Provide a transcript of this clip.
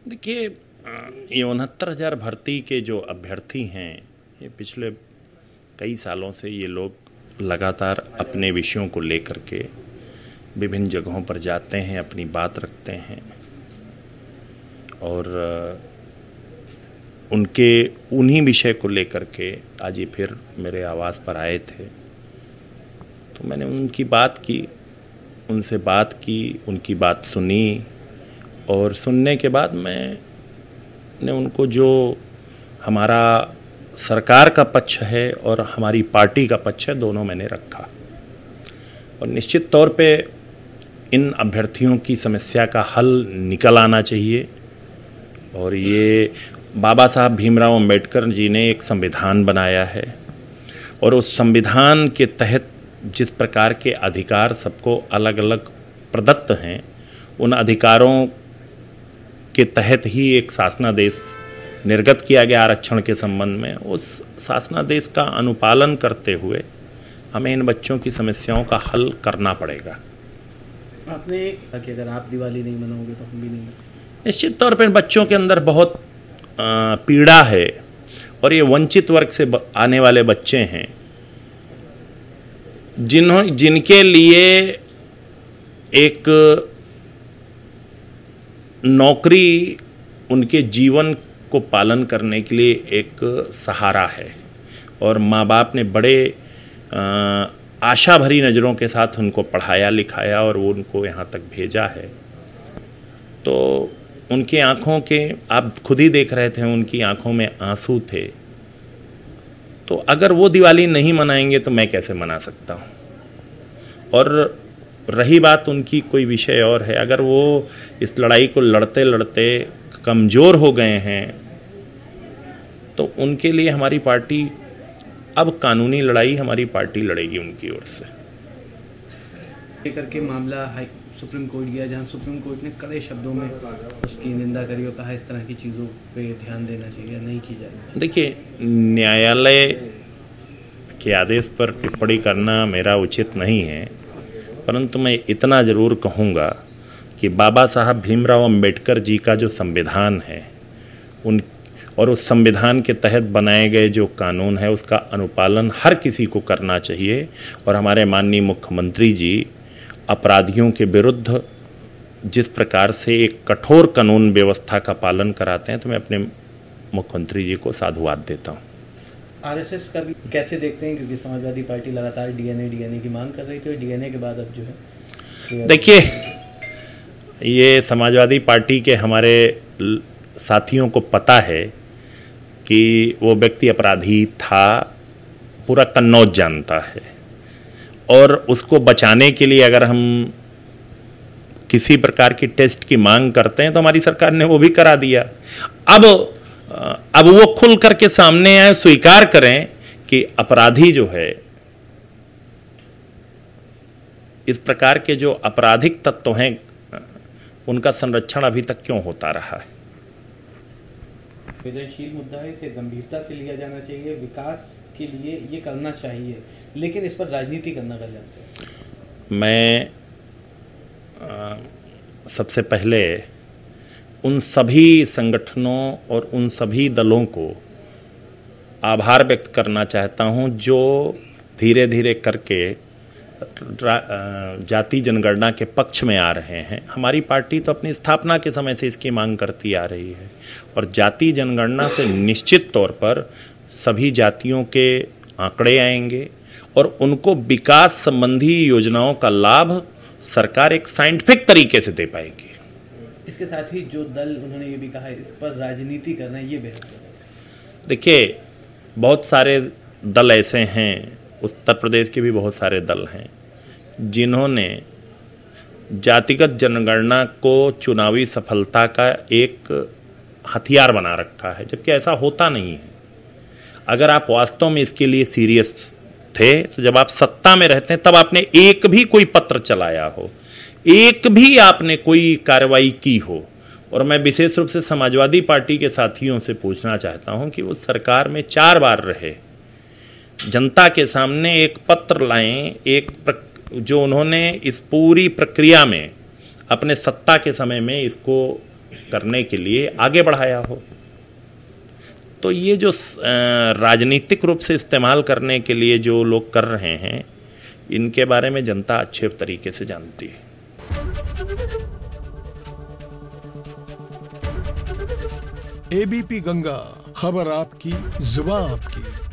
देखिए, ये 69,000 भर्ती के जो अभ्यर्थी हैं, ये पिछले कई सालों से ये लोग लगातार अपने विषयों को लेकर के विभिन्न जगहों पर जाते हैं, अपनी बात रखते हैं और उनके उन्हीं विषय को लेकर के आज ये फिर मेरे आवास पर आए थे। तो मैंने उनकी बात की, उनसे बात की, उनकी बात सुनी और सुनने के बाद मैंने उनको जो हमारा सरकार का पक्ष है और हमारी पार्टी का पक्ष है, दोनों मैंने रखा और निश्चित तौर पे इन अभ्यर्थियों की समस्या का हल निकल आना चाहिए। और ये बाबा साहब भीमराव अंबेडकर जी ने एक संविधान बनाया है और उस संविधान के तहत जिस प्रकार के अधिकार सबको अलग अलग प्रदत्त हैं, उन अधिकारों के तहत ही एक शासनादेश निर्गत किया गया आरक्षण के संबंध में। उस शासनादेश का अनुपालन करते हुए हमें इन बच्चों की समस्याओं का हल करना पड़ेगा। आपने कि अगर आप दिवाली नहीं मनाओगे तो हम भी नहीं। निश्चित तौर पर बच्चों के अंदर बहुत पीड़ा है और ये वंचित वर्ग से आने वाले बच्चे हैं जिनके लिए एक नौकरी उनके जीवन को पालन करने के लिए एक सहारा है और माँ बाप ने बड़े आशा भरी नज़रों के साथ उनको पढ़ाया लिखाया और वो उनको यहाँ तक भेजा है। तो उनकी आँखों के, आप खुद ही देख रहे थे, उनकी आँखों में आंसू थे। तो अगर वो दिवाली नहीं मनाएंगे तो मैं कैसे मना सकता हूँ। और रही बात उनकी कोई विषय और है, अगर वो इस लड़ाई को लड़ते लड़ते कमज़ोर हो गए हैं तो उनके लिए हमारी पार्टी, अब कानूनी लड़ाई हमारी पार्टी लड़ेगी उनकी ओर से। लेकर के मामला सुप्रीम कोर्ट गया, जहां सुप्रीम कोर्ट ने कड़े शब्दों में उसकी निंदा करी और कहा इस तरह की चीज़ों पे ध्यान देना चाहिए, नहीं की जानी चाहिए। देखिए, न्यायालय के आदेश पर टिप्पणी करना मेरा उचित नहीं है, परंतु मैं इतना ज़रूर कहूँगा कि बाबा साहब भीमराव अंबेडकर जी का जो संविधान है उन और उस संविधान के तहत बनाए गए जो कानून है उसका अनुपालन हर किसी को करना चाहिए। और हमारे माननीय मुख्यमंत्री जी अपराधियों के विरुद्ध जिस प्रकार से एक कठोर कानून व्यवस्था का पालन कराते हैं, तो मैं अपने मुख्यमंत्री जी को साधुवाद देता हूँ। आरएसएस का भी कैसे देखते हैं, क्योंकि समाजवादी पार्टी लगातार डीएनए की मांग कर रही थी और डीएनए के बाद अब जो है, देखिए, ये समाजवादी पार्टी के हमारे साथियों को पता है कि वो व्यक्ति अपराधी था, पूरा कन्नौज जानता है और उसको बचाने के लिए अगर हम किसी प्रकार की टेस्ट की मांग करते हैं तो हमारी सरकार ने वो भी करा दिया। अब वो खुल करके सामने आए, स्वीकार करें कि अपराधी जो है, इस प्रकार के जो आपराधिक तत्व हैं उनका संरक्षण अभी तक क्यों होता रहा है। संवेदनशील मुद्दा है, इसे गंभीरता से लिया जाना चाहिए, विकास के लिए ये करना चाहिए, लेकिन इस पर राजनीति करना गलत है। मैं सबसे पहले उन सभी संगठनों और उन सभी दलों को आभार व्यक्त करना चाहता हूं जो धीरे धीरे करके जाति जनगणना के पक्ष में आ रहे हैं। हमारी पार्टी तो अपनी स्थापना के समय से इसकी मांग करती आ रही है और जाति जनगणना से निश्चित तौर पर सभी जातियों के आंकड़े आएंगे और उनको विकास संबंधी योजनाओं का लाभ सरकार एक साइंटिफिक तरीके से दे पाएगी। इसके साथ ही जो दल, उन्होंने ये भी कहा है इस पर राजनीति करना ये बेहतर है। देखिए, बहुत सारे दल ऐसे हैं, उत्तर प्रदेश के भी बहुत सारे दल हैं जिन्होंने जातिगत जनगणना को चुनावी सफलता का एक हथियार बना रखा है, जबकि ऐसा होता नहीं है। अगर आप वास्तव में इसके लिए सीरियस थे तो जब आप सत्ता में रहते हैं तब आपने एक भी कोई पत्र चलाया हो, एक भी आपने कोई कार्रवाई की हो। और मैं विशेष रूप से समाजवादी पार्टी के साथियों से पूछना चाहता हूं कि वो सरकार में 4 बार रहे, जनता के सामने एक पत्र लाएं, जो उन्होंने इस पूरी प्रक्रिया में अपने सत्ता के समय में इसको करने के लिए आगे बढ़ाया हो। तो ये जो राजनीतिक रूप से इस्तेमाल करने के लिए जो लोग कर रहे हैं, इनके बारे में जनता अच्छे तरीके से जानती है। एबीपी गंगा, खबर आपकी, जुबान आपकी।